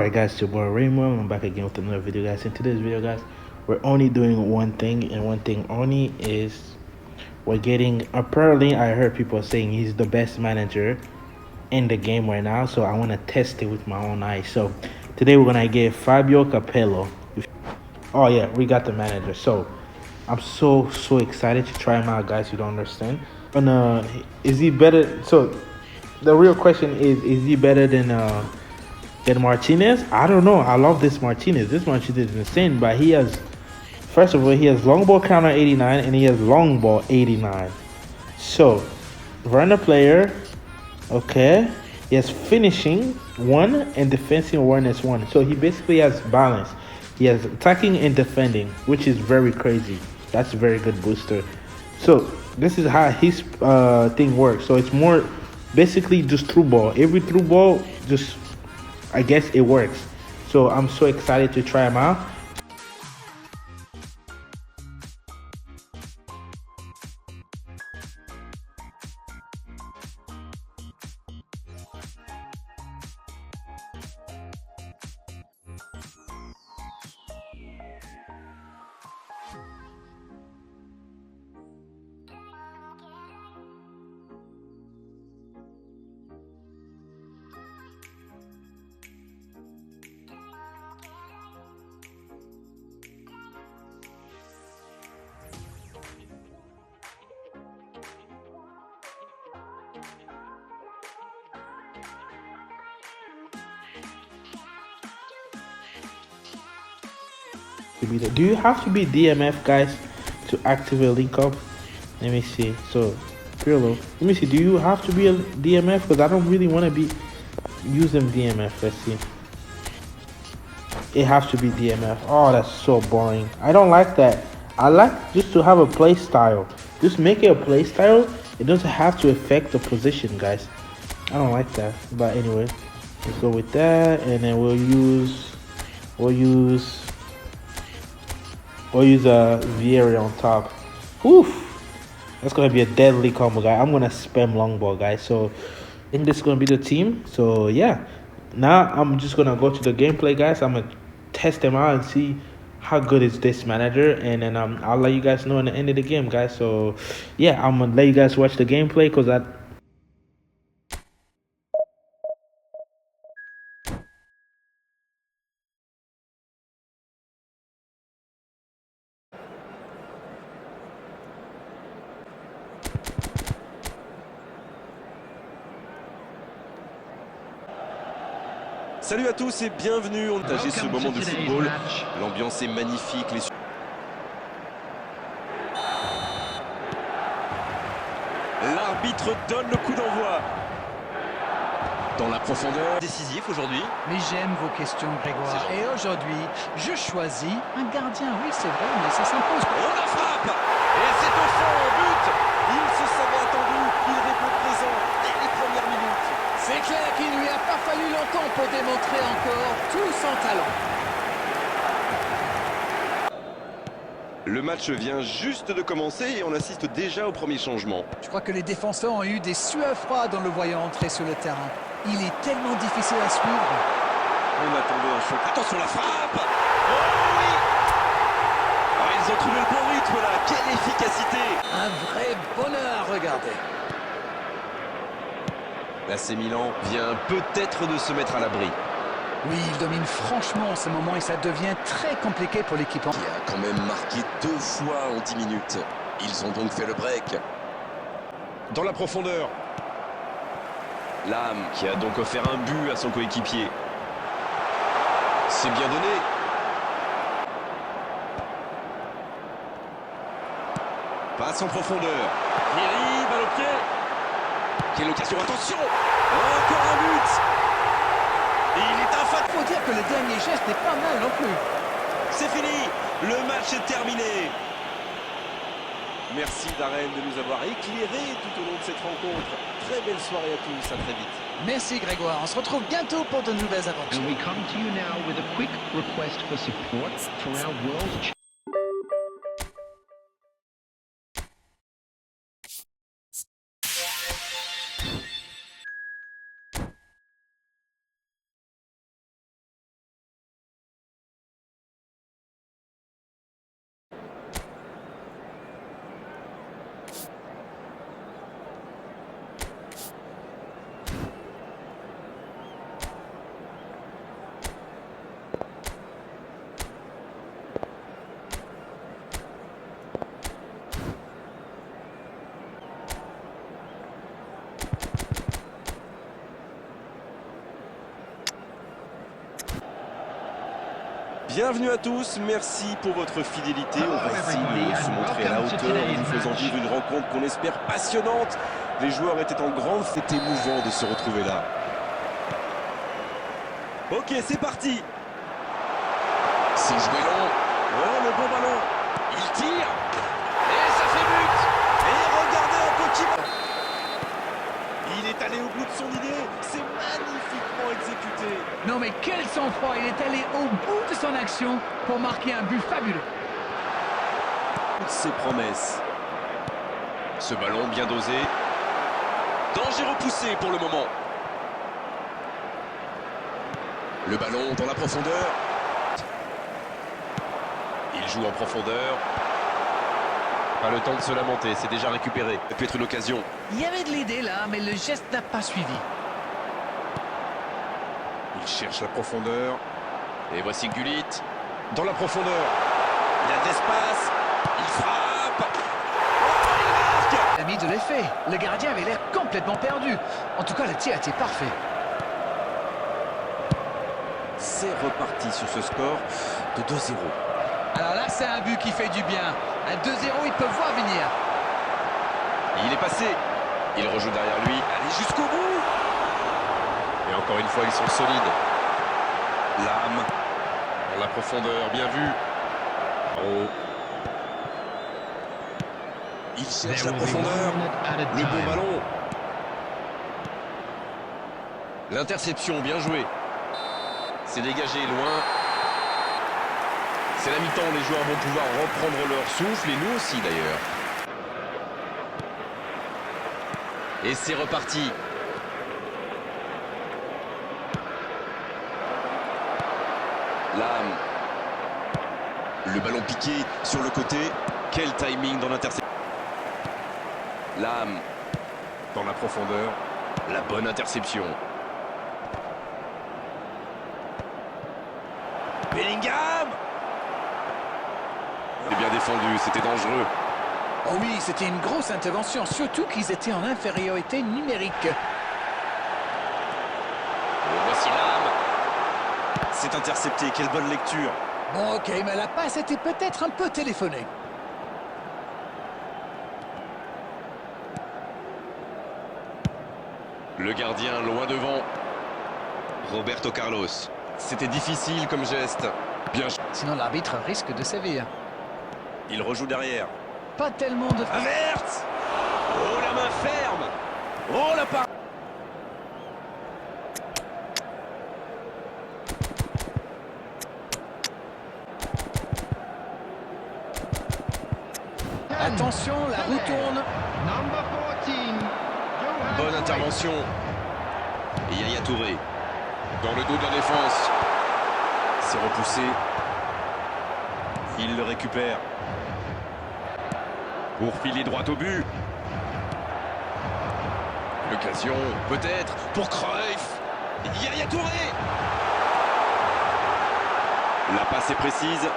Alright guys, it's your boy Raymond. I'm back again with another video, guys. In today's video, guys, we're only doing one thing, and one thing only is we're getting, apparently I heard people saying he's the best manager in the game right now, so I want to test it with my own eyes. So today we're gonna get Fabio Capello. Oh yeah, we got the manager. So I'm so excited to try him out, guys. You don't understand. And is he better? So the real question is he better than Martinez? I don't know. I love this Martinez. This Martinez is insane, but he has, first of all, he has long ball counter 89 and he has long ball 89. So runner player, okay. He has finishing 1 and defensive awareness 1. So he basically has balance. He has attacking and defending, which is very crazy. That's a very good booster. So this is how his thing works. So it's more basically just through ball. Every through ball, just, I guess it works. So I'm so excited to try him out. Do you have to be DMF, guys, to activate link up? Let me see. So Pirlo, let me see. Do you have to be a DMF? Because I don't really want to be using DMF. Let's see. It has to be DMF. Oh, that's so boring. I don't like that. I like just to have a play style. Just make it a play style. It doesn't have to affect the position, guys. I don't like that. But anyway, let's go with that, and then we'll use Vieira on top. Oof. That's gonna be a deadly combo, guy. I'm gonna spam long ball, guys. So I think this is gonna be the team. So yeah. Now I'm just gonna go to the gameplay, guys. I'm gonna test them out and see how good is this manager, and then I'll let you guys know in the end of the game, guys. So yeah, I'm gonna let you guys watch the gameplay because I. Salut à tous et bienvenue, on partage ce moment de football. L'ambiance est magnifique. L'arbitre donne le coup d'envoi. Dans la profondeur. Décisif aujourd'hui. Mais j'aime vos questions, Grégoire. Et aujourd'hui, je choisis un gardien. Oui, c'est vrai, mais ça s'impose. Oh, la frappe! Et c'est au fond, but! Il se savait attendu, il répond présent dès les premières minutes. C'est clair qu'il ne lui a pas fallu longtemps pour démontrer encore tout son talent. Le match vient juste de commencer et on assiste déjà au premier changement. Je crois que les défenseurs ont eu des sueurs froides en le voyant entrer sur le terrain. Il est tellement difficile à suivre. On attendait un choc. Attention la frappe! Oh oui! Oh, ils ont trouvé le bon rythme là, quelle efficacité! Un vrai bonheur à regarder. L'AC Milan vient peut-être de se mettre à l'abri. Oui, il domine franchement en ce moment et ça devient très compliqué pour l'équipe. Qui a quand même marqué 2 fois en 10 minutes. Ils ont donc fait le break. Dans la profondeur. L'âme qui a donc offert un but à son coéquipier. C'est bien donné. Passe en profondeur. Thierry, balle au pied. Quelle occasion, attention! Encore un but! Et il est infâme. Il faut dire que le dernier geste n'est pas mal non plus. C'est fini! Le match est terminé. Merci Darren de nous avoir éclairés tout au long de cette rencontre. Très belle soirée à tous, à très vite. Merci Grégoire, on se retrouve bientôt pour de nouvelles aventures. And we come to you now with a quick request for support for our world Bienvenue à tous, merci pour votre fidélité. On va essayer de se montrer à la hauteur en vous faisant vivre une rencontre qu'on espère passionnante. Les joueurs étaient en grande fête, émouvant de se retrouver là. Ok, c'est parti. C'est joué long. Oh, le bon ballon. Il tire. Et ça fait but. Et regardez un petit... Il est allé au bout de son idée. C'est magnifiquement exécuté. Non mais quel sang-froid, il est allé au bout de son action pour marquer un but fabuleux. Toutes ses promesses. Ce ballon bien dosé. Danger repoussé pour le moment. Le ballon dans la profondeur. Il joue en profondeur. Pas le temps de se lamenter, c'est déjà récupéré. Ça peut être une occasion. Il y avait de l'idée là, mais le geste n'a pas suivi. Il cherche la profondeur. Et voici Gullit. Dans la profondeur. Il y a de l'espace. Il frappe. Oh, il marque. Il a mis de l'effet. Le gardien avait l'air complètement perdu. En tout cas, le tir était parfait. C'est reparti sur ce score de 2-0. Alors là, c'est un but qui fait du bien. Un 2-0, ils peuvent voir venir. Il est passé. Il rejoue derrière lui. Allez jusqu'au bout. Et encore une fois, ils sont solides. Lame. Dans la profondeur, bien vu. Oh. Il cherche la profondeur. Le bon ballon. L'interception, bien joué. C'est dégagé loin. C'est la mi-temps, les joueurs vont pouvoir reprendre leur souffle, et nous aussi d'ailleurs. Et c'est reparti. Lame. Le ballon piqué sur le côté. Quel timing dans l'interception. Lame. Dans la profondeur. La bonne interception. Bellingham. C'est bien défendu, c'était dangereux. Oh oui, c'était une grosse intervention, surtout qu'ils étaient en infériorité numérique. Voici l'âme. C'est intercepté, quelle bonne lecture. Bon, ok, mais la passe était peut-être un peu téléphonée. Le gardien loin devant. Roberto Carlos. C'était difficile comme geste. Bien. Sinon, l'arbitre risque de sévir. Il rejoue derrière. Pas tellement de... Avert. Oh, la main ferme. Oh, la part. Attention, la roue tourne. Bonne intervention. Et Yaya Touré. Dans le dos de la défense. C'est repoussé. Il le récupère. Pour filer droit au but. L'occasion, peut-être, pour Cruyff. Yaya Touré. La passe est précise.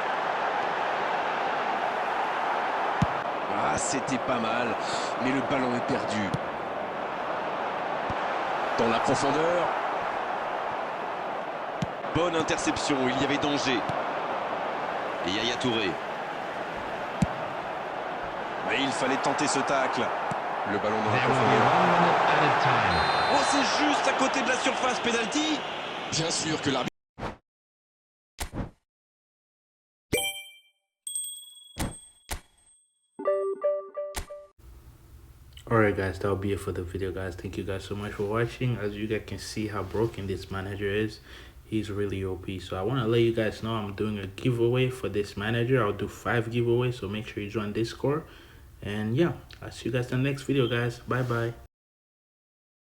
Ah, c'était pas mal, mais le ballon est perdu. Dans la profondeur. Bonne interception, il y avait danger. Et Yaya Touré. Mais il fallait tenter ce tacle. Le ballon dans la profondeur. Oh, c'est juste à côté de la surface, penalty. Bien sûr que l'arbitre... Alright guys, that'll be it for the video guys. Thank you guys so much for watching. As you guys can see how broken this manager is, he's really OP. So I want to let you guys know I'm doing a giveaway for this manager. I'll do 5 giveaways, so make sure you join Discord. And yeah, I'll see you guys in the next video guys. Bye bye.